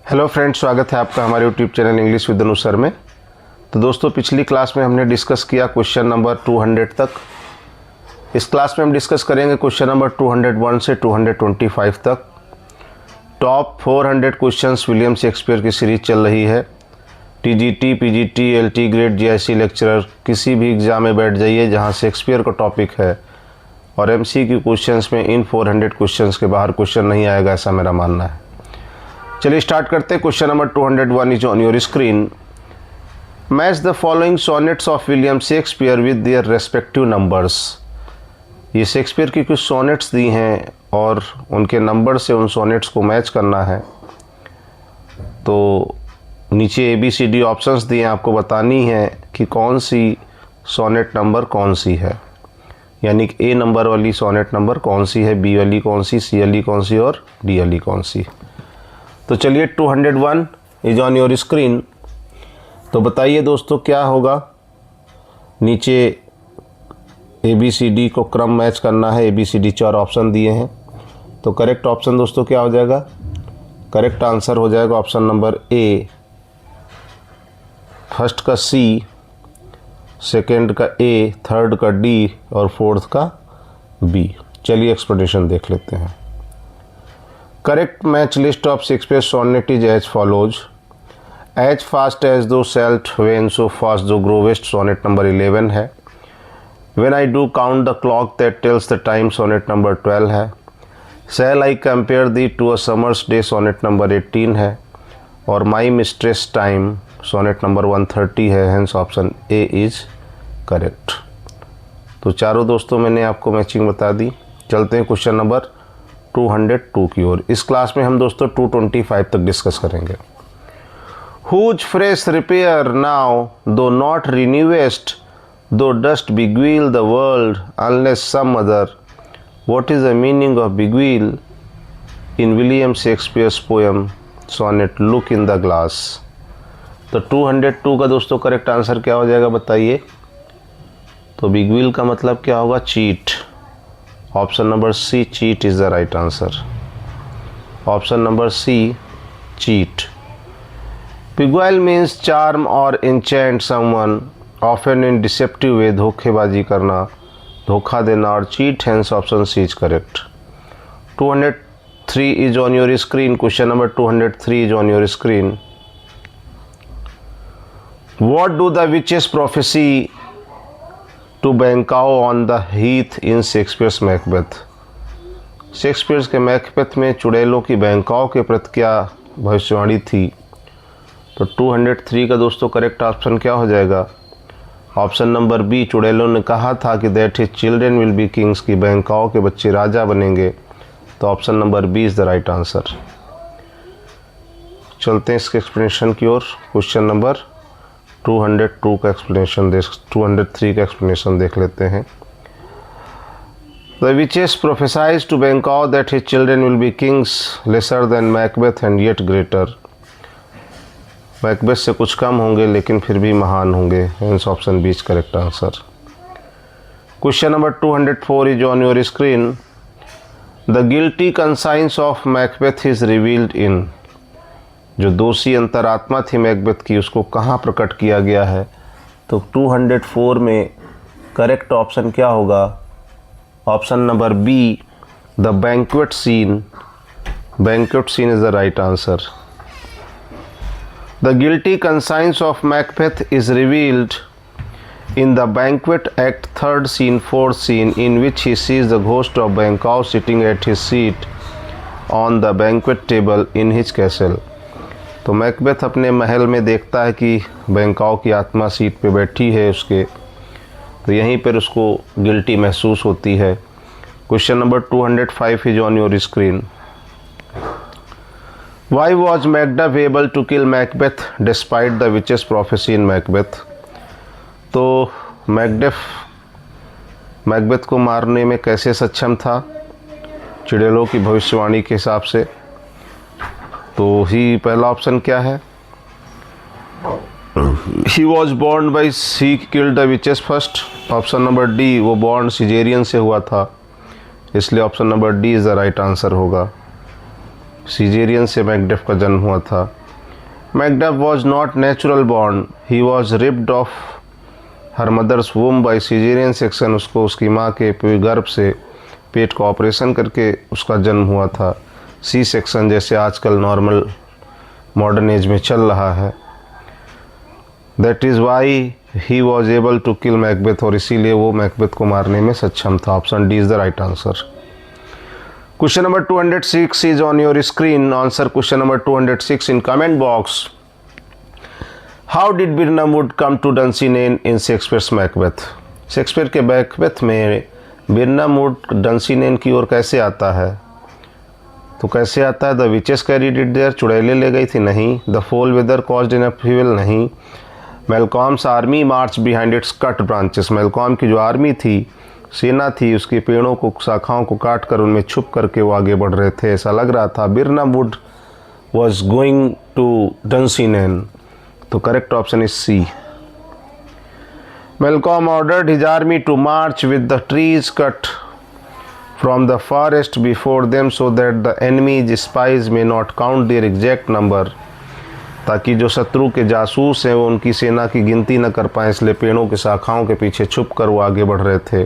Hello friends, स्वागत है आपका हमारे यूट्यूब चैनल इंग्लिश विद अनुसर में। तो दोस्तों, पिछली क्लास में हमने डिस्कस किया क्वेश्चन नंबर 200 तक। इस क्लास में हम डिस्कस करेंगे क्वेश्चन नंबर 201 से 225 तक। टॉप 400 क्वेश्चंस विलियम शेक्सपियर की सीरीज चल रही है। TGT, PGT, LT grade, GIC lecturer, किसी भी एग्ज़ाम में बैठ जाइए जहाँ शेक्सपियर का टॉपिक है और एमसीक्यू क्वेश्चंस में इन 400 क्वेश्चंस के बाहर क्वेश्चन नहीं आएगा, ऐसा मेरा मानना है। चलिए स्टार्ट करते हैं। Question number 201 is on your screen. Match the following sonnets of William Shakespeare with their respective numbers. ये शेक्सपियर की कुछ सोनेट्स दी हैं और उनके नंबर से उन सोनेट्स को मैच करना है। तो नीचे ABCD ऑप्शंस दिए हैं, आपको बतानी है कि कौन सी सोनेट नंबर कौन सी है, यानी कि A नंबर वाली सोनेट नंबर कौन सी है, B वाली कौन सी, C वाली कौन सी और D वाली कौन सी। तो चलिए 201 इज ऑन योर स्क्रीन। तो बताइए दोस्तों क्या होगा। नीचे ABCD को क्रम मैच करना है। ABCD 4 ऑप्शन दिए हैं। तो करेक्ट ऑप्शन दोस्तों क्या हो जाएगा? करेक्ट आंसर हो जाएगा ऑप्शन नंबर A, फर्स्ट का C, सेकंड का A, थर्ड का D और फोर्थ का B। चलिए एक्सप्लेनेशन देख लेते हैं। Correct match list of Shakespeare's sonnet is as follows. As fast as thou shalt wane, so fast thou growest, sonnet number 11 है। When I do count the clock that tells the time, sonnet number 12 है। Shall I compare thee to a summer's day, sonnet number 18 है। और My mistress time, sonnet number 130 है। Hence option A is correct। तो चारों दोस्तों मैंने आपको matching बता दी। चलते हैं क्वेश्चन नंबर 202 की ओर। इस क्लास में हम दोस्तों 225 तक डिस्कस करेंगे। Whose fresh repair now, though not renewest, though dust beguile the world, unless some other. What is the meaning of beguile in William Shakespeare's poem sonnet Look in the Glass? तो 202 का दोस्तों correct answer क्या हो जाएगा बताइए। तो beguile का मतलब क्या होगा? Cheat. Option number C, cheat is the right answer. Option number C, cheat. Beguile means charm और enchant someone, often in deceptive way, धोखेबाजी करना, धोखा देना और cheat. hence option C is correct. 203 is on your screen. Question number 203 is on your screen. What do the witches prophesy to Banquo on the heath in Shakespeare's Macbeth? Shakespeare के Macbeth में चुड़ैलों की बैंकाओ के प्रति क्या भविष्यवाणी थी? तो 203 का दोस्तों करेक्ट ऑप्शन क्या हो जाएगा? ऑप्शन नंबर B, चुड़ैलों ने कहा था कि that his children will be Kings, की बैंकाओ के बच्चे राजा बनेंगे। तो option number B is the right answer. चलते हैं इसके एक्सप्लेनेशन की ओर। क्वेश्चन नंबर 202 का एक्सप्लेनेशन 203 का एक्सप्लेनेशन देख लेते हैं। The witches prophesied to Banquo that his children will be kings lesser than Macbeth and yet greater. Macbeth से कुछ कम होंगे लेकिन फिर भी महान होंगे। Hence option B is correct answer. Question number 204 is on your screen. The guilty conscience of Macbeth is revealed in। जो दोषी अंतरात्मा थी मैकबेथ की, उसको कहाँ प्रकट किया गया है? तो 204 में करेक्ट ऑप्शन क्या होगा? Option number B, the banquet scene. Banquet scene is the right answer. The guilty conscience of Macbeth is revealed in the banquet act 3rd scene 4th scene, in which he sees the ghost of Banquo sitting at his seat on the banquet table in his castle। तो Macbeth अपने महल में देखता है कि बैंकाओ की आत्मा seat पे बैठी है उसके, तो यहीं पर उसको गिल्टी महसूस होती है। Question number 205 is on your screen. Why was Macduff able to kill Macbeth despite the witches prophecy in Macbeth? तो मैकबेथ को मारने में कैसे सक्षम था चुड़ैलों की भविष्यवाणी के हिसाब से? तो ही पहला ऑप्शन क्या है? He was born by he killed the witches first. Option number D, वो बॉर्न सिजेरियन से हुआ था, इसलिए option number D is the right answer होगा। सिजेरियन से मैकबेथ का जन्म हुआ था। Macduff was not natural born. He was ripped off her mother's womb by cesarean section. उसको उसकी माँ के गर्भ से पेट का ऑपरेशन करके उसका जन्म हुआ था। सी सेक्शन जैसे आजकल नॉर्मल मॉडर्न एज में चल रहा है। That is why he was able to kill Macbeth, और इसीलिए वो मैकबेथ को मारने में सक्षम था। Option D is the right answer. Question number 206 is on your screen. Answer question number 206 in comment box. How did Birnam Wood come to Dunsinane in Shakespeare's Macbeth? Shakespeare के Macbeth में Birnam would डंसीनेन की ओर कैसे आता है? तो कैसे आता है? The witches carried it there, चुड़ैलें ले गई थी, नहीं। द फोल वेदर कॉज्ड इन अपहीवल, नहीं। Malcolm's army march behind its cut branches, Malcolm की जो आर्मी थी, सेना थी, उसके पेड़ों को, शाखाओं को काट कर उनमें छुप करके वो आगे बढ़ रहे थे, ऐसा लग रहा था। Birnam Wood was going to Dunsinane, तो correct option is C. Malcolm ordered his army to march with the trees cut from the forest before them so that the enemies spies may not count their exact number, ताकि जो शत्रु के जासूस हैं वो उनकी सेना की गिनती न कर पाएँ, इसलिए पेड़ों की शाखाओं के पीछे छुप कर वो आगे बढ़ रहे थे।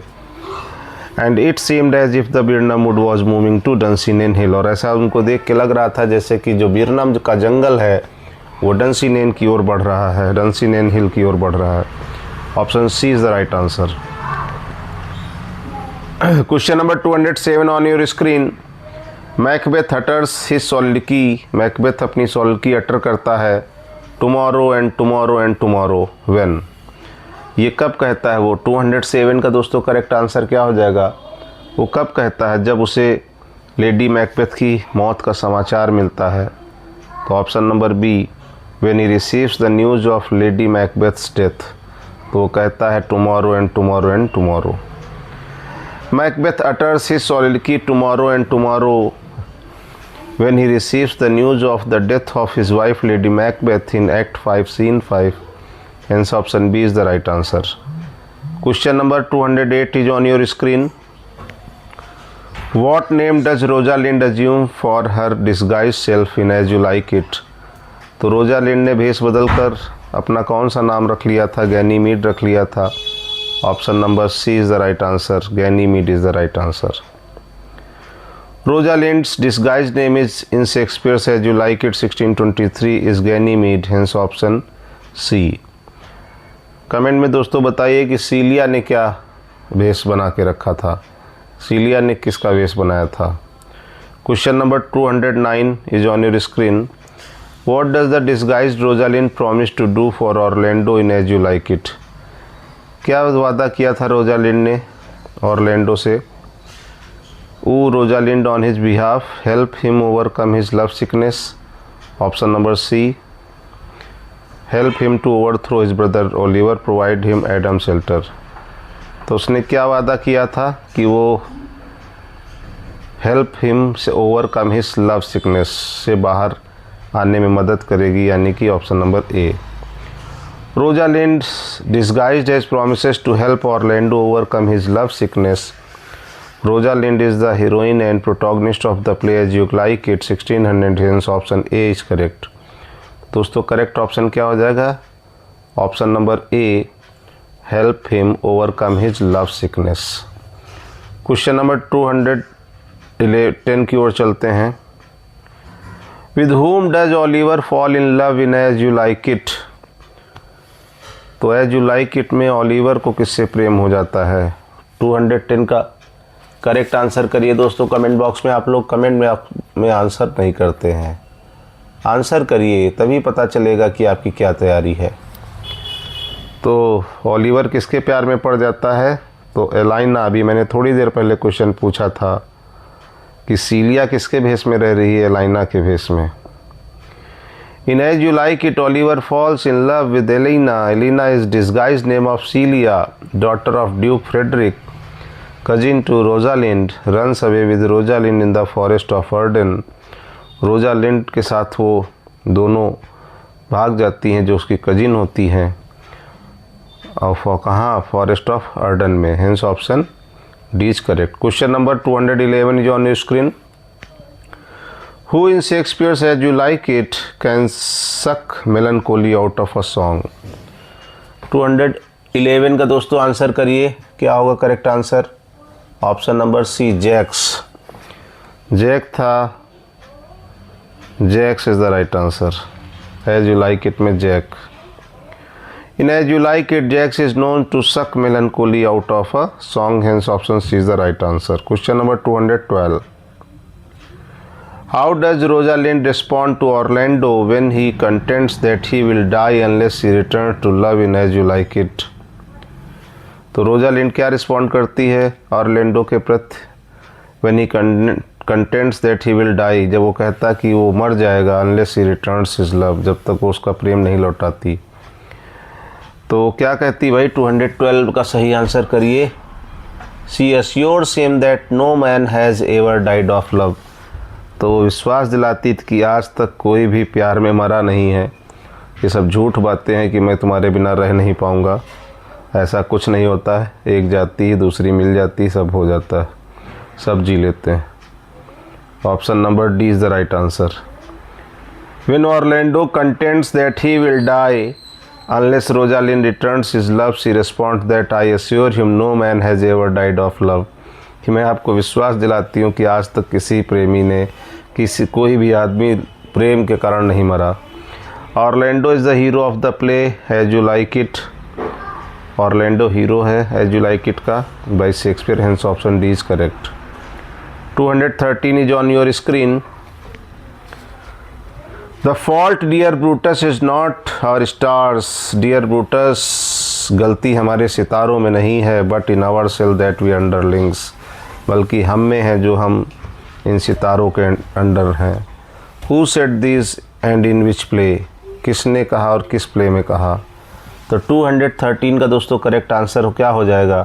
And it seemed as if the Birnam Wood was moving to Dunsinane Hill, और ऐसा उनको देख के लग रहा था जैसे कि जो बिरनम का जंगल है वो डंसीनेन की ओर बढ़ रहा है, डंसीनेन हिल की ओर बढ़ रहा है। Option C is the right answer. Question number 207 on your screen. Macbeth utters his soliloquy, Macbeth अपनी सोलिलोक्वी अटर करता है tomorrow and tomorrow and tomorrow when, ये कब कहता है वो? 207 का दोस्तों करेक्ट आंसर क्या हो जाएगा? वो कब कहता है? जब उसे लेडी मैकबेथ की मौत का समाचार मिलता है। तो option number B, when he receives the news of Lady Macbeth's death, तो वो कहता है tomorrow and tomorrow and tomorrow. Macbeth utters his soliloquy tomorrow and tomorrow when he receives the news of the death of his wife Lady Macbeth in Act 5 Scene 5, hence option B is the right answer. Question number 208 is on your screen. What name does Rosalind assume for her disguised self in As You Like It? तो Rosalind ने भेष बदल कर अपना कौन सा नाम रख लिया था? गैनीमीड रख लिया था। Option number C is the right answer, Ganymede is the right answer. Rosalind's disguised name is in Shakespeare's As You Like It 1623 is Ganymede, hence option C. Comment में दोस्तों बताइए कि सीलिया ने क्या वेश बना के रखा था? सीलिया ने किसका वेश बनाया था? Question number 209 is on your screen. What does the disguised Rosalind promise to do for Orlando in As You Like It? क्या वादा किया था रोजालिंड ने ऑरलैंडो से? Rosalind on his behalf help him overcome his love sickness. Option number C, help him to overthrow his brother Oliver, provide him Adam shelter. तो उसने क्या वादा किया था कि वो help him से overcome his love sickness से बाहर आने में मदद करेगी, यानी कि option number A. Rosalind disguised as promises to help Orlando overcome his love sickness. Rosalind is the heroine and protagonist of the play As You Like It 1600, hence option A is correct. दोस्तों correct option क्या हो जाएगा? Option number ए, help him overcome his love sickness. Question number 210 की ओर चलते हैं। With whom does Oliver fall in love in As You Like It? तो As You Like It में Oliver को किससे प्रेम हो जाता है? 210 का करेक्ट आंसर करिए दोस्तों कमेंट बॉक्स में। आप लोग कमेंट में आंसर नहीं करते हैं, आंसर करिए, तभी पता चलेगा कि आपकी क्या तैयारी है। तो ऑलिवर किसके प्यार में पड़ जाता है? तो एलाइना। अभी मैंने थोड़ी देर पहले क्वेश्चन पूछा था कि सीलिया किसके भेष में रह रही है? एलाइना के भेष में। In As you like It Oliver falls in love with Aliena. Aliena is disguised name of Celia, daughter of Duke Frederick, cousin to Rosalind, runs away with Rosalind in the forest of Arden. Rosalind के साथ वो दोनों भाग जाती हैं जो उसकी cousin होती हैं, और कहाँ? फॉरेस्ट ऑफ अर्डन में, hence option D is correct. Question number 211 is on your screen. Who in Shakespeare's As You Like It can suck melancholy out of a song? 211 का दोस्तों आंसर करिए, क्या होगा correct answer? Option number C, Jaques. Jaques था, Jaques is the right answer. As you like It में Jaques. In As you like It Jaques is known to suck melancholy out of a song, hence option C is the right answer. Question number 212। How does Rosalind respond to Orlando when he contents that he will die unless he return to love in As you like it? तो Rosalind क्या respond करती है Orlando के प्रति? When he contents that he will die, जब वो कहता कि वो मर जाएगा, unless he returns his love, जब तक वो उसका प्रेम नहीं लौटाती। तो क्या कहती भाई? 212 का सही आंसर करिए। She assures him that no man has ever died of love. तो विश्वास दिलाती थी कि आज तक कोई भी प्यार में मरा नहीं है। ये सब झूठ बातें हैं कि मैं तुम्हारे बिना रह नहीं पाऊँगा, ऐसा कुछ नहीं होता है। एक जाती है, दूसरी मिल जाती, सब हो जाता है, सब जी लेते हैं। Option number D is the right answer. When Orlando contends that he will die unless Rosalind returns his love, she responds that I assure him no man has ever died of love। कि मैं आपको विश्वास दिलाती हूँ कि आज तक किसी प्रेमी ने, कोई भी आदमी प्रेम के कारण नहीं मरा। Orlando is the hero of the play as you like it. Orlando hero है एज यू लाइक इट का by Shakespeare, hence option D is correct. 213 is on your screen. The fault dear Brutus is not our stars. Dear Brutus, गलती हमारे सितारों में नहीं है, but in ourselves that we underlings, बल्कि हम में है जो हम इन सितारों के अंडर हैं। Who said this and in which play? किसने कहा और किस प्ले में कहा? तो 213 का दोस्तों करेक्ट आंसर क्या हो जाएगा?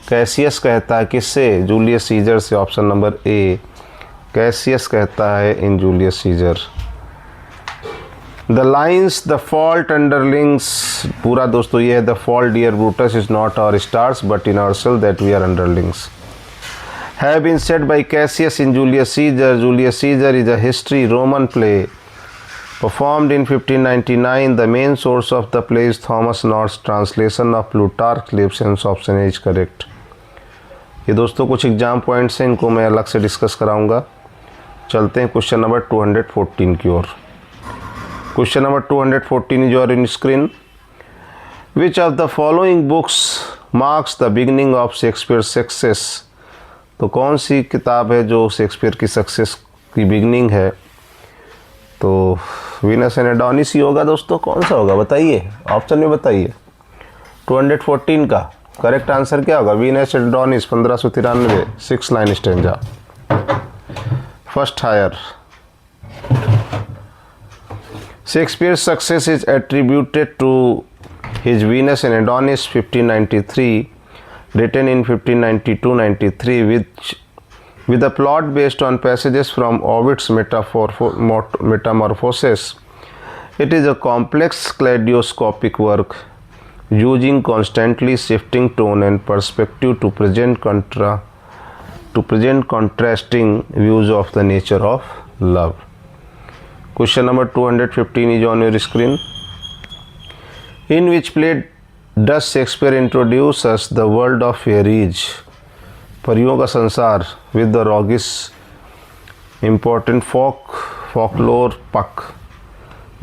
कैसियस कहता है किससे? जूलियस सीजर से। ऑप्शन नंबर ए, कैसियस कहता है in Julius Caesar. The lines the fault underlings, पूरा दोस्तों ये है the fault dear Brutus is not our stars but in ourselves that we are underlings, have been said by Cassius in Julius Caesar. Julius Caesar is a history Roman play performed in 1599. The main source of the play is Thomas North's translation of Plutarch's Lives, and option A is correct। ये दोस्तों कुछ exam points हैं, इनको मैं अलग से discuss कराऊंगा। चलते हैं क्वेश्चन नंबर 214 की ओर। Question number 214 is on screen. Which of the following books marks the beginning of Shakespeare success? तो कौन सी किताब है जो शेक्सपियर की सक्सेस की बिगिनिंग है? तो वीनस एंड एडोनिस ही होगा दोस्तों। कौन सा होगा बताइए, ऑप्शन में बताइए। 214 का करेक्ट आंसर क्या होगा? Venus and Adonis 1593, 6 line stanza, first heir. Shakespeare success is attributed to his Venus and Adonis 1593, written in 1592-93 with a plot based on passages from Ovid's Metamorphoses. It is a complex kaleidoscopic work using constantly shifting tone and perspective to present contrasting views of the nature of love. Question number 215 is on your screen. In which play does Shakespeare introduce us the world of fairies? परियों का संसार with the रॉगिस important folklore पक।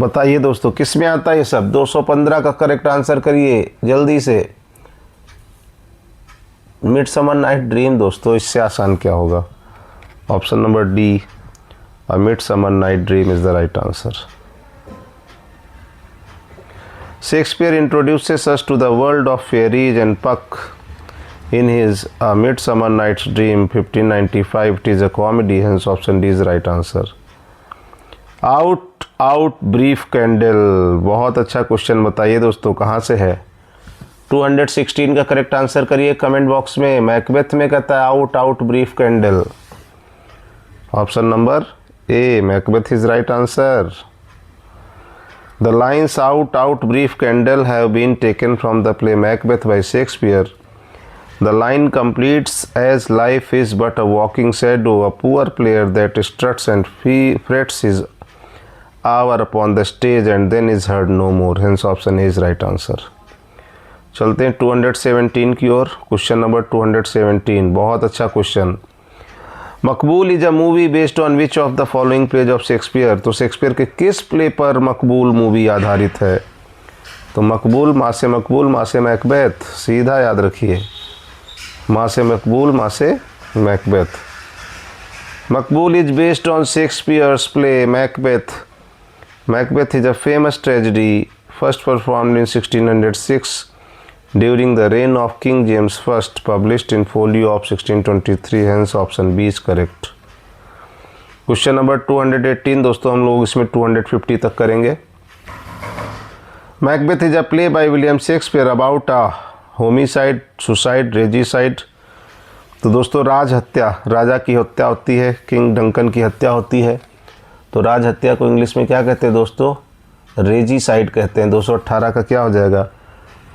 बताइए दोस्तों किस में आता है ये सब? 215 का करेक्ट आंसर करिए जल्दी से। मिडसमर नाइट ड्रीम दोस्तों, इससे आसान क्या होगा? Option number D, a midsummer night dream is the right answer. Shakespeare introduces us to the world of fairies and Puck in his A Midsummer Night's Dream 1595. It is a comedy, hence option D is the right answer. Out brief candle, बहुत अच्छा question. बताइए दोस्तों कहाँ से है? 216 का correct answer करिए comment box में। मैकबेथ में कहता है out brief candle. Option number A, Macbeth is right answer. The lines out brief candle have been taken from the play Macbeth by Shakespeare The line completes as life is but a walking shadow, a poor player that struts and frets his hour upon the stage and then is heard no more. Hence option A is right answer. चलते हैं 217 की ओर। Question number 217, बहुत अच्छा question. Maqbool is a movie based on which of the following pledge of Shakespeare. तो Shakespeare के किस play पर मकबूल मूवी आधारित है? तो मकबूल, माँ से मैकबेथ, सीधा याद रखिए, माँ से मकबूल, माँ से Macbeth. Maqbool is based on Shakespeare's play Macbeth. Macbeth is a famous tragedy first performed in 1606 during the reign of King James first, published in folio of 1623। Hence option B is correct. Question number 218 दोस्तों, हम लोग इसमें 250 तक करेंगे। Macbeth is a play by William Shakespeare about a homicide, suicide, regicide. तो दोस्तों राज हत्या, राजा की हत्या होती है, किंग डंकन की हत्या होती है। तो राज हत्या को इंग्लिश में क्या कहते हैं दोस्तों? रेजिसाइड कहते हैं। 218 का क्या हो जाएगा?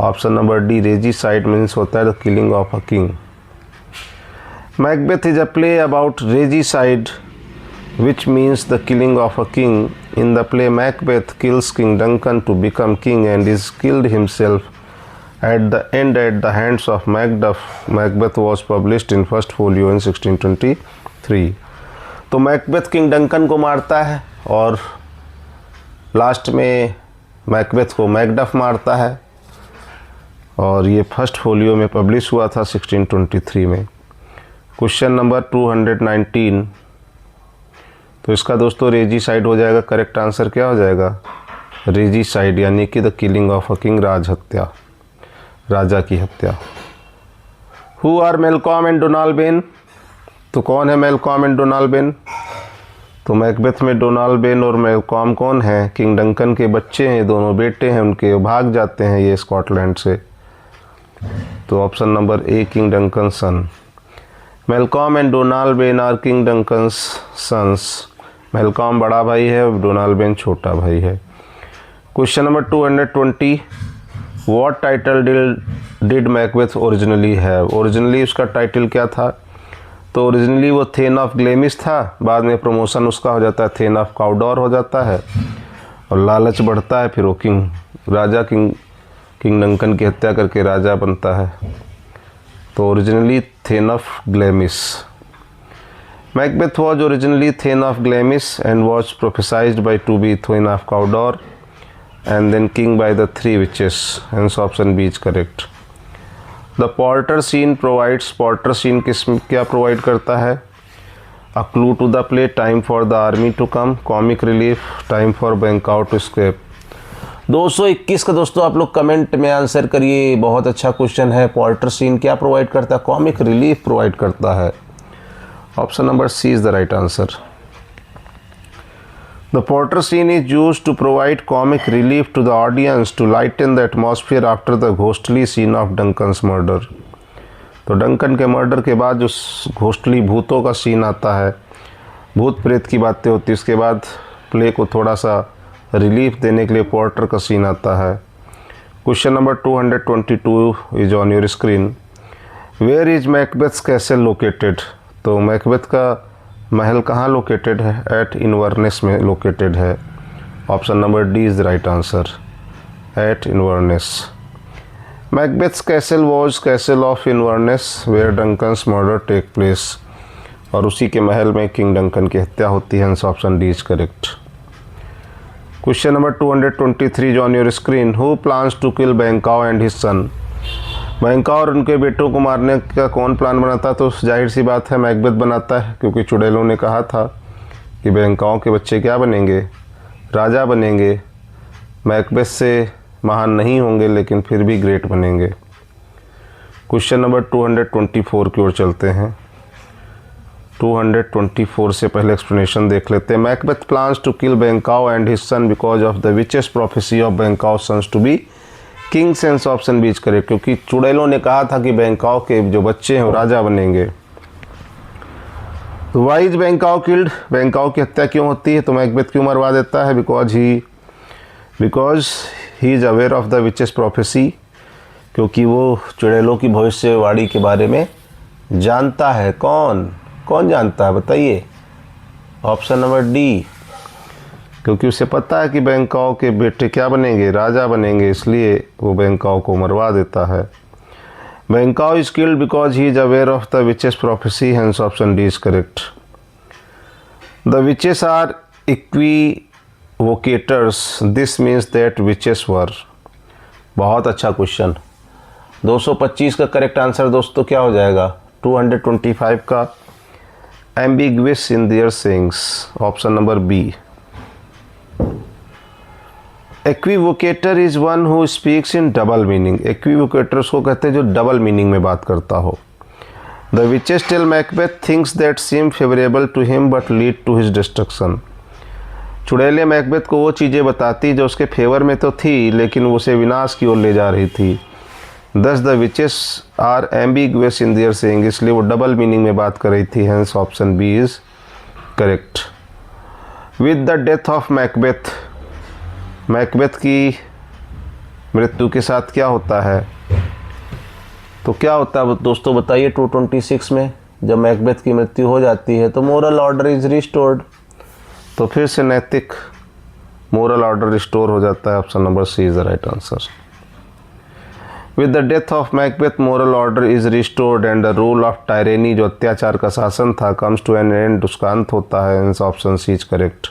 Option number D, regicide means होता है the killing of a king. Macbeth is a play about regicide which means the killing of a king. In the play, Macbeth kills King Duncan to become king and is killed himself at the end at the hands of Macduff. Macbeth was published in first folio in 1623. तो Macbeth king Duncan को मारता है और last में Macbeth को Macduff मारता है और ये फर्स्ट फोलियो में पब्लिश हुआ था 1623 में। क्वेश्चन नंबर 219, तो इसका दोस्तों रेजिसाइड हो जाएगा। करेक्ट आंसर क्या हो जाएगा? रेजिसाइड, यानी कि the killing of a king, राज हत्या, राजा की हत्या। Who are Malcolm and Donald, तो कौन है मेलकॉम एंड डोनाल्ड? तो मैकबेथ में डोनाल्ड और मेलकॉम कौन है? किंग डंकन के बच्चे हैं, दोनों बेटे हैं उनके, भाग जाते हैं ये स्कॉटलैंड से। तो option number A, King Duncan son. Malcolm and Donald are King Duncan's sons. Malcolm बड़ा भाई है, डोनाल्ड छोटा भाई है। Question number 220, what title did Macbeth originally have. Originally उसका टाइटल क्या था? तो ओरिजिनली वो थेन ऑफ ग्लेमिस था, बाद में प्रमोशन उसका हो जाता है थेन ऑफ काउडोर हो जाता है और लालच बढ़ता है, फिर वो राजा किंग डंकन की हत्या करके राजा बनता है। तो originally thane of Glamis. Macbeth was originally Thane of Glamis and was prophesied by to be Thane of Cawdor and then king by the three witches. Hence option B is correct. The Porter scene provides, Porter scene क्या provide करता है? A clue to the play, time for the army to come, comic relief, time for Banquo to escape. 221 का दोस्तों आप लोग comment में answer करिए, बहुत अच्छा क्वेश्चन है। पोर्टर सीन क्या प्रोवाइड करता है? कॉमिक रिलीफ प्रोवाइड करता है। Option number C is the right answer. The porter scene is used to provide comic relief to the audience to lighten the atmosphere after the ghostly scene of Duncan's murder. तो Duncan के murder के बाद जो ghostly भूतों का scene आता है, भूत प्रेत की बातें होती है, उसके बाद प्ले को थोड़ा सा रिलीफ देने के लिए पोर्टर का सीन आता है। Question number 222 is on your screen. Where is Macbeth's castle located. तो मैकबेथ का महल कहाँ लोकेटेड है? एट इन्वर्नेस में लोकेटेड है। Option number D is the right answer, at Inverness. Macbeth's castle was castle of Inverness where Duncan's murder take place, और उसी के महल में किंग डंकन की हत्या होती है। Hence option D is correct. Question number 223 on your screen. Who plans to kill Banquo and his son. Banquo और उनके बेटों को मारने का कौन प्लान बनाता? तो जाहिर सी बात है मैकबेथ बनाता है, क्योंकि चुड़ैलों ने कहा था कि बैंकाओ के बच्चे क्या बनेंगे? राजा बनेंगे। मैकबेथ से महान नहीं होंगे लेकिन फिर भी ग्रेट बनेंगे। क्वेश्चन नंबर 224 की ओर चलते हैं। 224 से पहले एक्सप्लेनेशन देख लेते हैं। Macbeth plans to kill Banquo and his son because of the witches prophecy of Banquo sons to be king. Hence option B is correct, क्योंकि चुड़ैलों ने कहा था कि बैंकाओ के जो बच्चे हैं वो राजा बनेंगे। तो वाई इज बैंकाओ किल्ड, बैंकाओ की हत्या क्यों होती है? तो मैकबेथ क्यों मरवा देता है? Because he is aware of the witches prophecy, क्योंकि वो चुड़ैलों की भविष्यवाणी के बारे में जानता है। कौन कौन जानता है बताइए? ऑप्शन नंबर डी, क्योंकि उसे पता है कि बैंकाओ के बेटे क्या बनेंगे, राजा बनेंगे, इसलिए वो बैंकाओ को मरवा देता है। Banquo is killed because he is aware of the witches prophecy, hence option D is correct. The witches are equivocators, this means that witches were. बहुत अच्छा क्वेश्चन। 225 का करेक्ट आंसर दोस्तों क्या हो जाएगा? 225 का ambiguous in their sayings, option number B. Equivocator is one who speaks in double meaning. Equivocator उसको कहते हैं जो डबल मीनिंग में बात करता हो। The witches tell Macbeth things that seem favourable to him but lead to his destruction. चुड़ैलें Macbeth को वो चीज़ें बताती जो उसके फेवर में तो थी लेकिन वो उसे विनाश की ओर ले जा रही थी। Thus the witches are ambiguous in their saying, इसलिए वो डबल मीनिंग में बात कर रही थी, hence option B is correct. With the death of Macbeth, Macbeth की मृत्यु के साथ क्या होता है? तो क्या होता है दोस्तों बताइए? 226 में जब मैकबेथ की मृत्यु हो जाती है तो मोरल ऑर्डर इज रिस्टोर्ड, तो फिर से नैतिक मोरल ऑर्डर रिस्टोर हो जाता है। Option number C is the right answer. With the death of Macbeth moral order is restored and the rule of tyranny, जो अत्याचार का शासन था, कम्स टू एन एंड, उसका अंत होता है, hence option C is correct.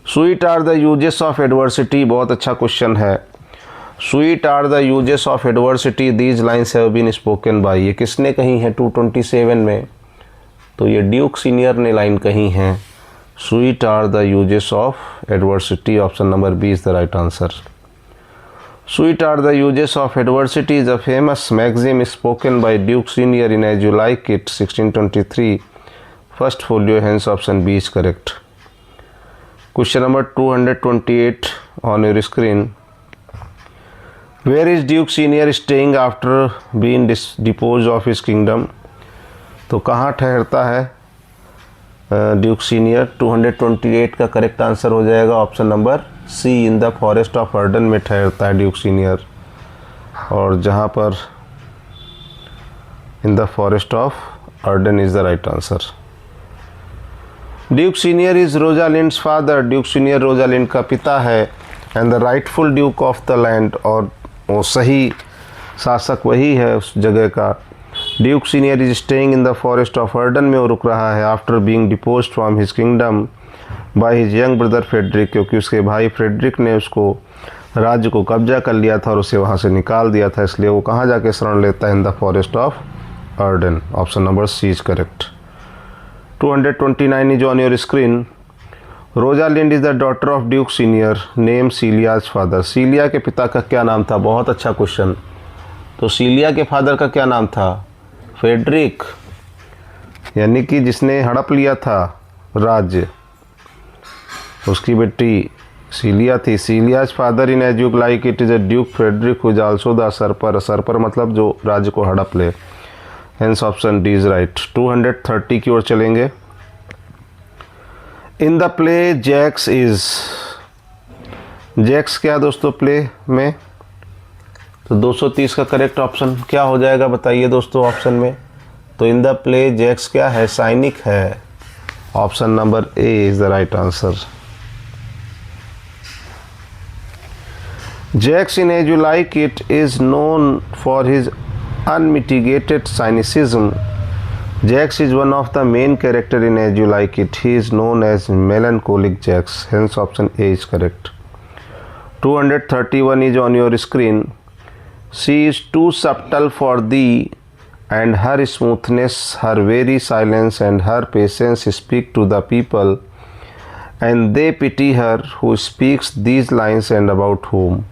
Sweet are the uses of adversity, बहुत अच्छा क्वेश्चन है। Sweet are the uses of adversity, these lines have been spoken by, ये किसने कही है 227 में? तो ये ड्यूक सीनियर ने लाइन कही है। Sweet are the uses of adversity, option number B is the right answer. Sweet are the uses of adversity is a famous maxim spoken by Duke Senior in As you like It 1623 First Folio, hence option B is correct. Question number 228 on your screen. Where is Duke Senior staying after being deposed of his kingdom? तो कहाँ ठहरता है Duke senior? 228 का correct answer हो जाएगा option number C, in the forest of Arden में ठहरता है ड्यूक सीनियर, और जहाँ पर in the forest of Arden is the right answer. Duke Senior is Rosalind's father, Duke Senior Rosalind का पिता है, and the rightful duke of the land, और वो सही शासक वही है उस जगह का। Duke Senior is staying in the forest of Arden में वो रुक रहा है, after being deposed from his kingdom by his young brother Frederick, क्योंकि उसके भाई फ्रेडरिक ने उसको राज्य को कब्जा कर लिया था और उसे वहाँ से निकाल दिया था, इसलिए वो कहाँ जाके शरण लेता है? In the forest of Arden, option number C is correct. 229 is on your screen. Rosalind is the daughter of Duke Senior, name Celia's father. Celia के पिता का क्या नाम था? बहुत अच्छा क्वेश्चन। तो सीलिया के फादर का क्या नाम था? फ्रेडरिक, यानी कि जिसने हड़प लिया था राज्य, उसकी बेटी सीलिया थी। Celia's father in As you like It is a Duke Frederick who is also the usurper, usurper मतलब जो राज्य को हड़प ले, hence option D is right. 230 की ओर चलेंगे। In the play Jaques is, Jaques क्या दोस्तों प्ले में? तो 230 का करेक्ट ऑप्शन क्या हो जाएगा बताइए दोस्तों ऑप्शन में? तो इन द प्ले जैक्स क्या है? सैनिक है, option number A is the right answer. Jaques in As you like It is known for his unmitigated cynicism. Jax is one of the main character in As You Like It. He is known as melancholic Jax. Hence option A is correct. 231 is on your screen. She is too subtle for thee, and her smoothness, her very silence, and her patience speak to the people, and they pity her who speaks these lines and about whom.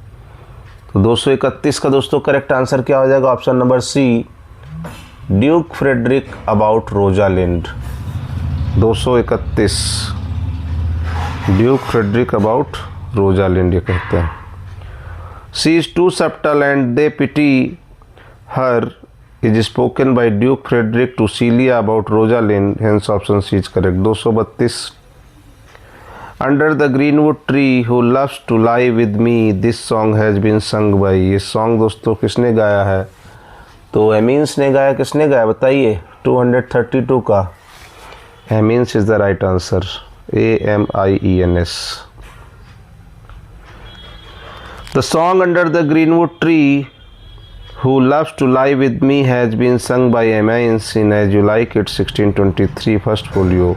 तो 231 का दोस्तों correct answer क्या हो जाएगा? Option number C, Duke Frederick about Rosalind. 231 Duke Frederick about Rosalind ये कहते हैं। She is too subtle and they pity her is spoken by Duke Frederick to Celia about Rosalind, hence option C is correct. 232 under the greenwood tree who loves to lie with me this song has been sung by. ये song दोस्तों किसने गाया है? तो amines ने गाया। किसने गाया बताइए? 232 का amines is the right answer, AMIENS। The song under the greenwood tree Who loves to lie with me has been sung by Emiens in As You Like It 1623 first folio.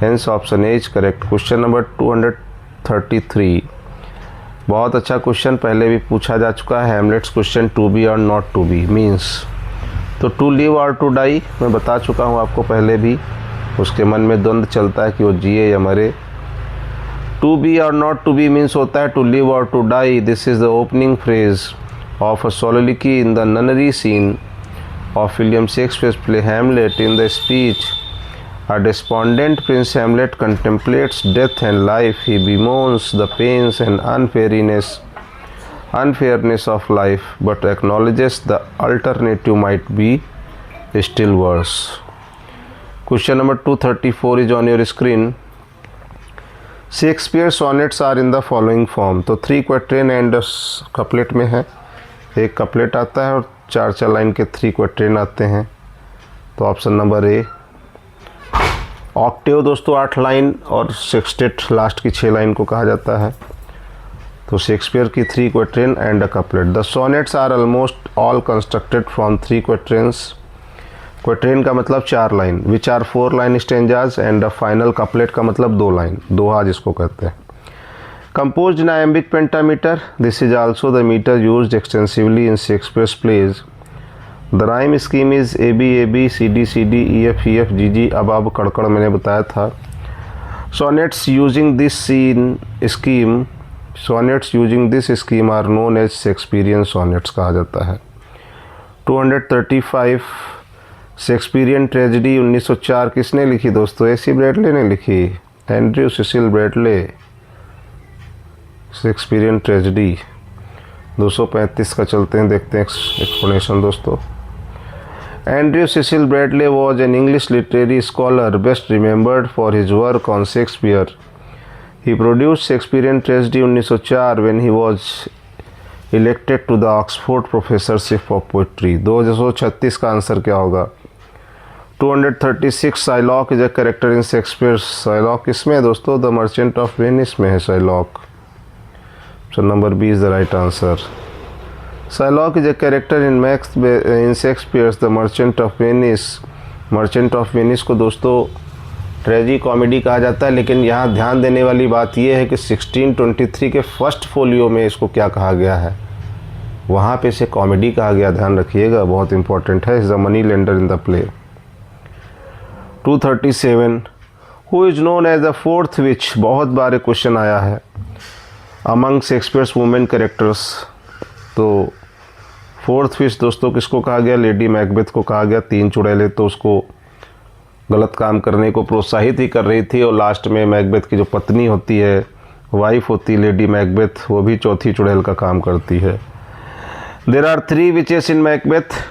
Hence option A is correct. Question number 233। बहुत अच्छा question, पहले भी पूछा जा चुका है। Hamlet's question to be or not to be means, तो to live or to die मैं बता चुका हूँ आपको पहले भी। उसके मन में द्वंद्व चलता है कि वो जिए या मरे। To be or not to be means होता है to live or to die. This is the opening phrase of a soliloquy in the nunnery scene of William Shakespeare's play Hamlet. In the speech, a despondent Prince Hamlet contemplates death and life. He bemoans the pains and unfairness of life, but acknowledges the alternative might be still worse. Question number 234 is on your screen. Shakespeare sonnets are in the following form। तो 3 quatrain and couplet में है। एक couplet आता है और 4 line के 3 क्वैट्रेन आते हैं। तो ऑप्शन नंबर ए। ऑक्टेव दोस्तों 8 लाइन और सेक्सटेट लास्ट की 6 लाइन को कहा जाता है। तो शेक्सपियर की 3 quatrain and a couplet. The sonnets are almost all constructed from 3 quatrains. Quatrain का मतलब 4 line, which are 4 line stanzas and the final couplet का मतलब 2 लाइन, दोहा जिसको कहते हैं। Composed in iambic pentameter, this is also the meter used extensively in Shakespeare's plays. The rhyme scheme is AB AB CD CD EF EF GG। अब कड़कड़ मैंने बताया था। Sonnets using this scheme are known as Shakespearean sonnets कहा जाता है। 235 Shakespearean tragedy 1904 किसने लिखी दोस्तों? AC ब्रैडले ने लिखी। Andrew Cecil Bradley. Shakespearean tragedy 235 का चलते हैं, देखते हैं एक्सप्लेनेशन दोस्तों। Andrew Cecil Bradley was an English literary scholar best remembered for his work on Shakespeare. He produced Shakespearean tragedy 1904 when he was elected to the Oxford professorship of poetry. 236 का answer क्या होगा? 236 Shylock is a character in Shakespeare. Shylock किसमें है दोस्तों? The Merchant of Venice में है Psylocke. So number B is the right answer. Shylock is a character in Shakespeare's The Merchant of Venice। Merchant of Venice को दोस्तों ट्रेजी comedy कहा जाता है, लेकिन यहाँ ध्यान देने वाली बात यह है कि 1623 के फर्स्ट फोलियो में इसको क्या कहा गया है, वहाँ पे इसे कॉमेडी कहा गया। ध्यान रखिएगा, बहुत इंपॉर्टेंट है। The money lender in the play. 237 who is known as the fourth witch. बहुत बार क्वेश्चन आया है अमंग शेक्सपियर्स वुमेन कैरेक्टर्स। तो फोर्थ विच दोस्तों किसको कहा गया? लेडी मैकबेथ को कहा गया। 3 चुड़ैलें तो उसको गलत काम करने को प्रोत्साहित ही कर रही थी, और लास्ट में मैकबेथ की जो पत्नी होती है, वाइफ होती लेडी मैकबेथ, वो भी चौथी चुड़ैल का काम करती है। There are 3 witches in Macbeth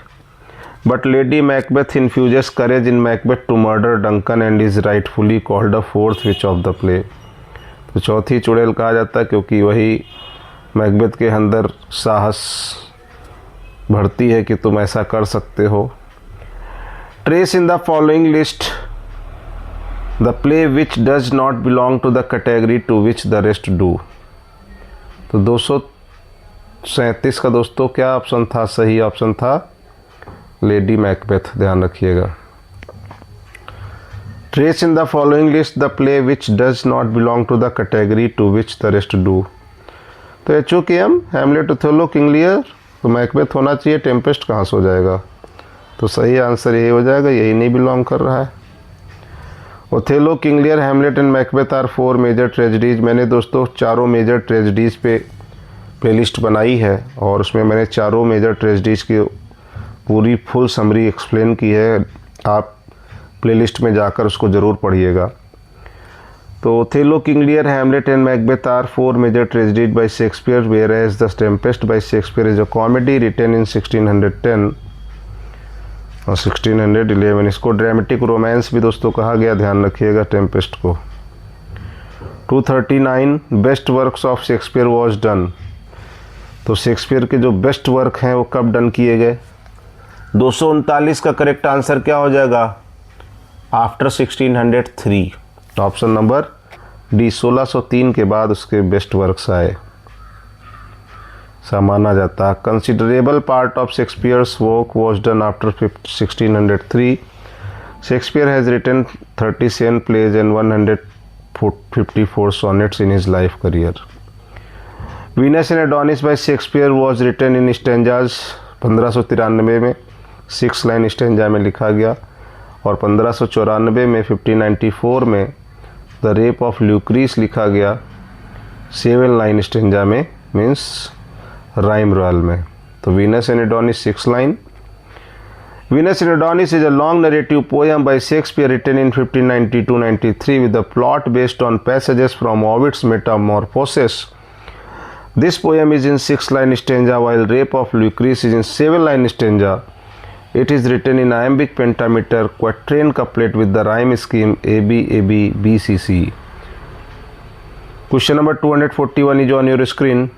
but Lady Macbeth infuses courage in Macbeth to murder Duncan and is rightfully called the fourth witch of the play. तो चौथी चुड़ैल कहा जाता है क्योंकि वही मैकबेथ के अंदर साहस भरती है कि तुम ऐसा कर सकते हो। Trace in the following list the play which does not belong to the category to which the rest do. तो 237 का दोस्तों क्या ऑप्शन था? सही ऑप्शन था लेडी मैकबेथ। ध्यान रखिएगा। Trace in the following list the play which does not belong to the category to which the rest do। तो HOKM हैमलेट, ओथेलो, किंग लियर, तो मैकबेथ होना चाहिए। टेम्पेस्ट कहाँ से हो जाएगा? तो सही आंसर यही हो जाएगा, यही नहीं बिलोंग कर रहा है। Othello, King Lear, Hamlet and Macbeth are 4 major tragedies. मैंने दोस्तों 4 मेजर ट्रेजेडीज़ पे प्लेलिस्ट बनाई है और उसमें मैंने 4 मेजर ट्रेजेडीज़ की पूरी फुल समरी एक्सप्लेन की है। आप प्लेलिस्ट में जाकर उसको ज़रूर पढ़िएगा। तो Othello, King Lear, Hamlet and Macbeth are 4 major tragedies by Shakespeare, whereas the Tempest by Shakespeare is a comedy written in 1610 or 1611। इसको ड्रामेटिक रोमांस भी दोस्तों कहा गया, ध्यान रखिएगा टेम्पेस्ट को। 239 best works of Shakespeare was done. तो Shakespeare के जो बेस्ट वर्क हैं वो कब डन किए गए? 239 का करेक्ट आंसर क्या हो जाएगा? आफ्टर 1603। ऑप्शन नंबर डी, 1603 के बाद उसके बेस्ट वर्क्स आए, ऐसा माना जाता है। Considerable part of Shakespeare's work was done after 1603। Shakespeare has written 37 plays and 154 sonnets in his life career. Venus and Adonis by Shakespeare was written in stanzas. 1593 में 6 line stanza में लिखा गया और 1594 में 1594 में द रेप ऑफ ल्यूक्रीस लिखा गया 7 line stanza में, मीन्स राइम रॉयल में। तो Venus and Adonis 6 line. Venus and Adonis is a long narrative poem by Shakespeare written in 1592-93 with a plot based on passages from Ovid's Metamorphoses. This poem is in 6-line stanza while Rape of Lucrece is in 7-line stanza. It is written in iambic pentameter quatrain couplet with the rhyme scheme AB AB BCC. Question number 241 is on your screen.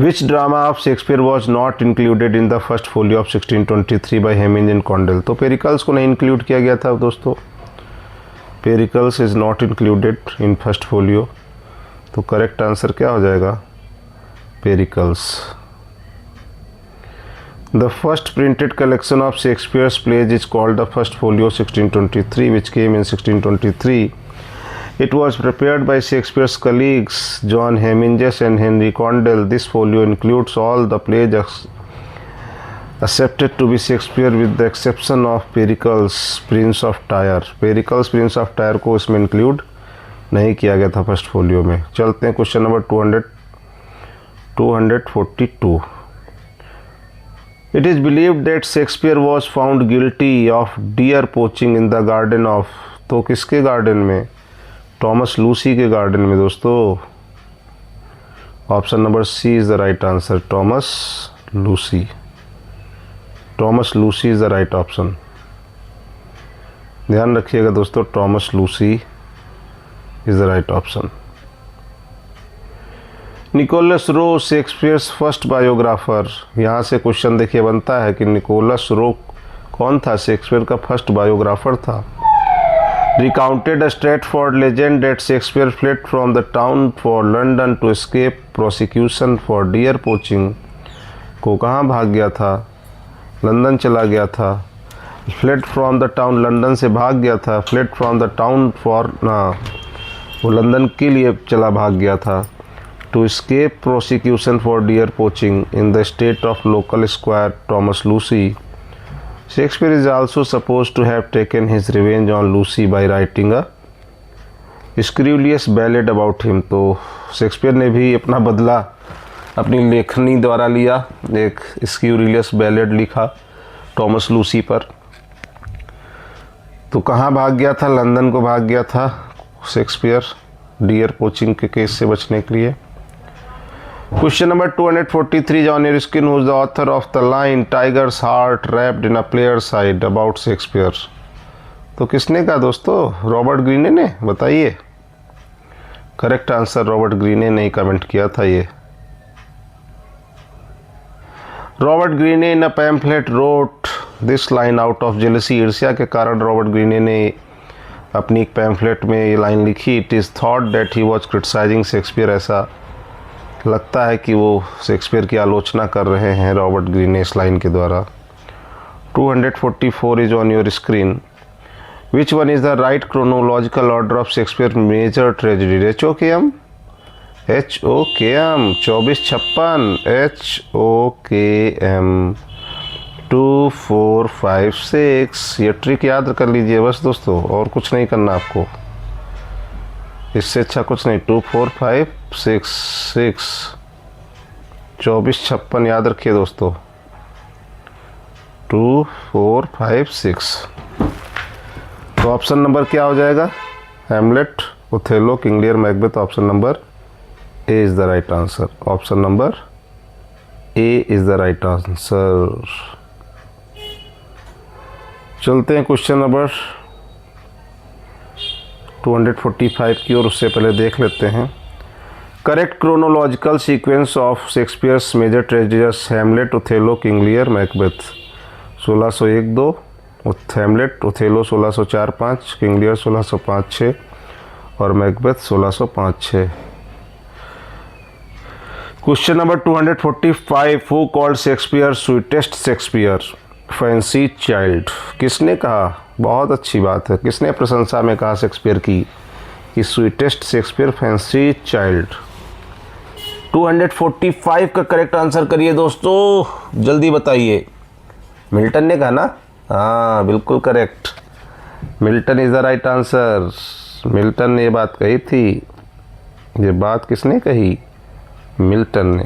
Which drama of Shakespeare was not included in the first folio of 1623 by Hemming and Condell? तो Pericles को नहीं include किया गया था दोस्तों। Pericles is not included in First Folio. तो correct answer क्या हो जाएगा? Pericles. The first printed collection of Shakespeare's plays is called the First Folio 1623 which came in 1623. It was prepared by Shakespeare's colleagues John Heminges and Henry Condell. This folio includes all the plays accepted to be Shakespeare with the exception of Pericles, Prince of Tyre. Pericles, Prince of Tyre को इसमें include नहीं किया गया था first folio में। चलते हैं question number 242। It is believed that Shakespeare was found guilty of deer poaching in the garden of, तो किसके गार्डन में? टॉमस लूसी के गार्डन में दोस्तों। Option number C is the right answer, Thomas Lucy. Thomas Lucy is the right option. ध्यान रखिएगा दोस्तों, Thomas Lucy is the right option. Nicholas Rowe Shakespeare's first biographer. यहाँ से क्वेश्चन देखिए बनता है कि निकोलस रो कौन था? शेक्सपियर का फर्स्ट बायोग्राफर था। Recounted a Stratford legend that Shakespeare fled from the town for London to escape prosecution for deer poaching. को कहाँ भाग गया था? लंदन चला गया था। Fled from the town, London से भाग गया था। Fled from the town for, वो लंदन के लिए चला भाग गया था। To escape prosecution for deer poaching in the state of local squire Thomas Lucy. Shakespeare is also supposed to have taken his revenge on Lucy by writing a scurrilous ballad about him. तो Shakespeare ने भी अपना बदला अपनी लेखनी द्वारा लिया, एक स्क्यूरिलियस बैलेड लिखा टॉमस लूसी पर। तो कहाँ भाग गया था? लंदन को भाग गया था शेक्सपियर डियर पोचिंग के केस से बचने के लिए। Question number 243 is on your screen. Who is the author of the line Tiger's heart wrapped in a player's side about Shakespeare? तो किसने कहा दोस्तों? रॉबर्ट ग्रीने ने। बताइए। करेक्ट आंसर रॉबर्ट ग्रीने ने कमेंट किया था ये। Robert Greene in a pamphlet wrote this line out of jealousy. ईर्ष्या के कारण रॉबर्ट ग्रीने ने अपनी एक पैम्फलेट में ये लाइन लिखी। It is thought that he was criticising Shakespeare. ऐसा लगता है कि वो शेक्सपियर की आलोचना कर रहे हैं रॉबर्ट ग्रीने इस लाइन के द्वारा। 244 is on your screen. Which one is the right chronological order of Shakespeare major tragedy? HOKM 2456 HOKM 2456। ये ट्रिक याद कर लीजिए बस दोस्तों, और कुछ नहीं करना आपको, इससे अच्छा कुछ नहीं। 2456 2456 याद रखिए दोस्तों। 2456। तो ऑप्शन नंबर क्या हो जाएगा? Hamlet, Othello, King Lear, Macbeth. Option number A is the right answer. Option number A is the right answer. चलते हैं क्वेश्चन नंबर 245 की, और उससे पहले देख लेते हैं correct chronological sequence of Shakespeare's major tragedies Hamlet, Othello, King Lear, Macbeth. 1601-2 Hamlet, Othello 1604-5, King Lear 1605-6 और Macbeth 1605-6। Question number 245, who called Shakespeare sweetest Shakespeare fancy child? किसने कहा? बहुत अच्छी बात है, किसने प्रशंसा में कहा शेक्सपियर की कि स्वीटेस्ट शेक्सपियर फैंसी चाइल्ड? 245 का करेक्ट आंसर करिए दोस्तों, जल्दी बताइए। मिल्टन ने कहा ना? हाँ बिल्कुल correct, Milton is the right answer. Milton ने ये बात कही थी। ये बात किसने कही? मिल्टन ने।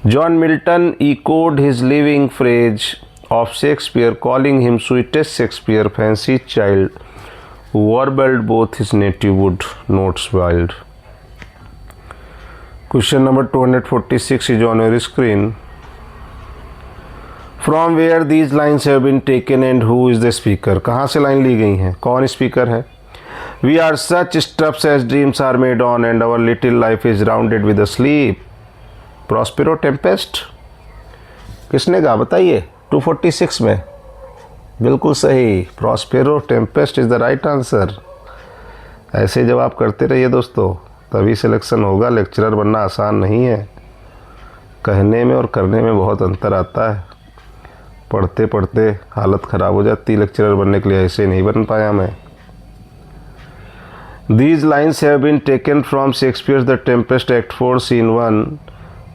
John Milton echoed his living phrase of Shakespeare, calling him sweetest Shakespeare, fancy child, who warbled both his native wood notes wild. Question number 246 is on your screen. From where these lines have been taken and who is the speaker? कहाँ से line ली गई हैं? कौन speaker है? We are such stuffs as dreams are made on, and our little life is rounded with a sleep. Prospero Tempest? किसने कहा बताइए? 246 में बिल्कुल सही, Prospero Tempest is the right answer. ऐसे जवाब करते रहिए दोस्तों, तभी सिलेक्शन होगा। लेक्चरर बनना आसान नहीं है, कहने में और करने में बहुत अंतर आता है। पढ़ते पढ़ते हालत ख़राब हो जाती है लेक्चरर बनने के लिए, ऐसे नहीं बन पाया मैं। These lines have been taken from Shakespeare's The Tempest, Act 4, Scene 1,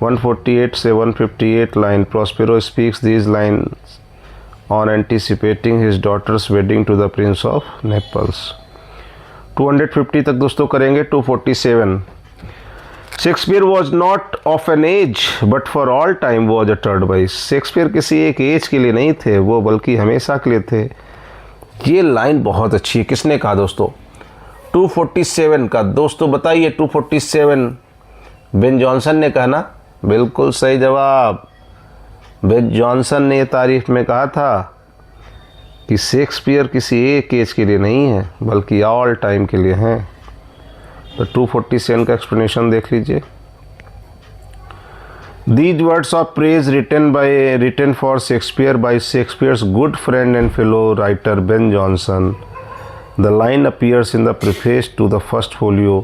148 से 158 line. Prospero speaks these lines on anticipating his daughter's wedding to the Prince of Naples. 250 तक दोस्तों करेंगे। 247, Shakespeare was not of an age but for all time was uttered by. Shakespeare किसी एक as के लिए नहीं थे वो, बल्कि हमेशा के लिए थे। ये लाइन बहुत अच्छी है, किसने कहा दोस्तों? 247 का दोस्तों बताइए। 247 बेन जॉनसन ने कहा ना? बिल्कुल सही जवाब। बेन जॉनसन ने ये तारीफ में कहा था कि शेक्सपियर किसी एक एज के लिए नहीं है बल्कि ऑल टाइम के लिए हैं। तो 247 का एक्सप्लेनेशन देख लीजिए। These words of praise written for Shakespeare by Shakespeare's good friend and fellow writer Ben Jonson. The line appears in the preface to the first folio.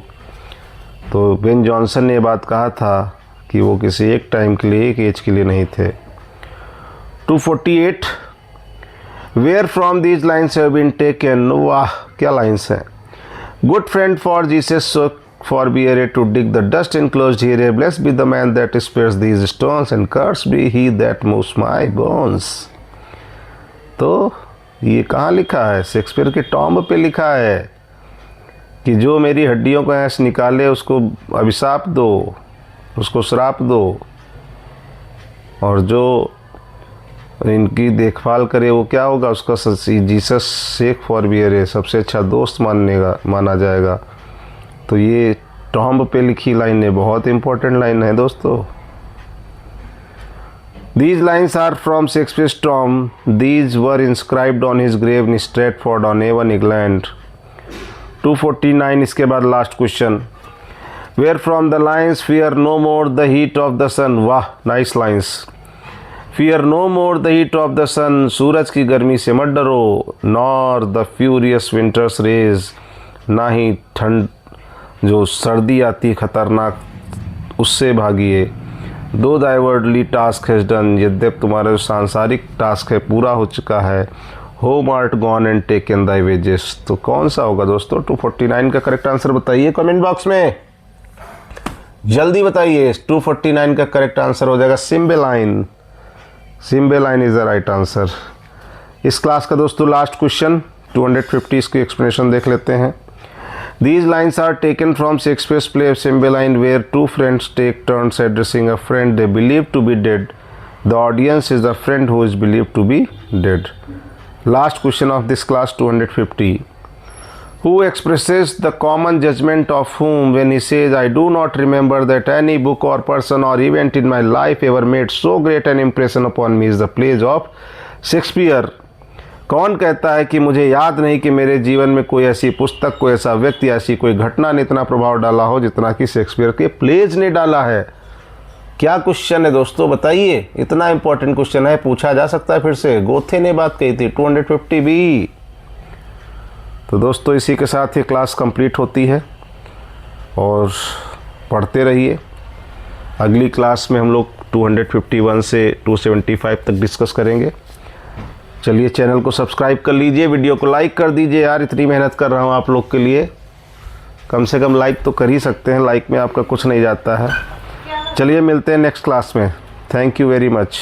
तो बेन जॉनसन ने बात कहा था कि वो किसी एक टाइम के लिए, एक एज के लिए नहीं थे। 248, Where from these lines have been taken? वाह क्या लाइन्स हैं। Good friend for Jesus, so forbear to dig the dust enclosed here. Blessed be the man that spares these stones, and cursed be he that moves my bones. तो ये कहाँ लिखा है? Shakespeare के tomb पे लिखा है कि जो मेरी हड्डियों को ऐसे निकाले उसको अभिशाप दो, उसको श्राप दो, और जो इनकी देखभाल करे वो क्या होगा? उसका जीसस सेक फॉरबियर है, सबसे अच्छा दोस्त माना जाएगा। तो ये टॉम्ब पे लिखी लाइन है, बहुत इंपॉर्टेंट लाइन है दोस्तों। These lines are from Shakespeare's tomb. These were inscribed on his grave in Stratford on Avon, England. 249 इसके बाद last question. Where from the lines fear no more the heat of the sun. वाह nice lines. Fear no more the heat of the sun. सूरज की गर्मी से मत डरो। Nor the furious winter's rays. ना ही ठंड जो सर्दी आती खतरनाक, उससे भागिए। Though thy worldly task has done. यद्यप तुम्हारा जो सांसारिक टास्क है पूरा हो चुका है। Home art gone and taken thy wages. तो कौन सा होगा दोस्तों? 249 का करेक्ट आंसर बताइए कमेंट बॉक्स में, जल्दी बताइए। 249 का करेक्ट आंसर हो जाएगा सिम्बेलाइन। सिम्बेलाइन इज द राइट आंसर। इस क्लास का दोस्तों लास्ट क्वेश्चन 250 की एक्सप्लेनेशन देख लेते हैं। These lines are taken from Shakespeare's play Cymbeline, where two friends take turns addressing a friend they believe to be dead. The audience is the friend who is believed to be dead. Last question of this class 250. Who expresses the common judgment of whom when he says, I do not remember that any book or person or event in my life ever made so great an impression upon me as the plays of Shakespeare. कौन कहता है कि मुझे याद नहीं कि मेरे जीवन में कोई ऐसी पुस्तक, कोई ऐसा व्यक्ति, ऐसी कोई घटना ने इतना प्रभाव डाला हो जितना कि शेक्सपियर के प्लेज ने डाला है। क्या क्वेश्चन है दोस्तों, बताइए। इतना इंपॉर्टेंट क्वेश्चन है, पूछा जा सकता है फिर से। गोथे ने बात कही थी 250 बी। तो दोस्तों इसी के साथ ये क्लास कंप्लीट होती है और पढ़ते रहिए। अगली क्लास में हम लोग 251 से 275 तक डिस्कस करेंगे। चलिए चैनल को सब्सक्राइब कर लीजिए, वीडियो को लाइक कर दीजिए। यार इतनी मेहनत कर रहा हूँ आप लोग के लिए, कम से कम लाइक तो कर ही सकते हैं, लाइक में आपका कुछ नहीं जाता है। चलिए मिलते हैं नेक्स्ट क्लास में। Thank you very much.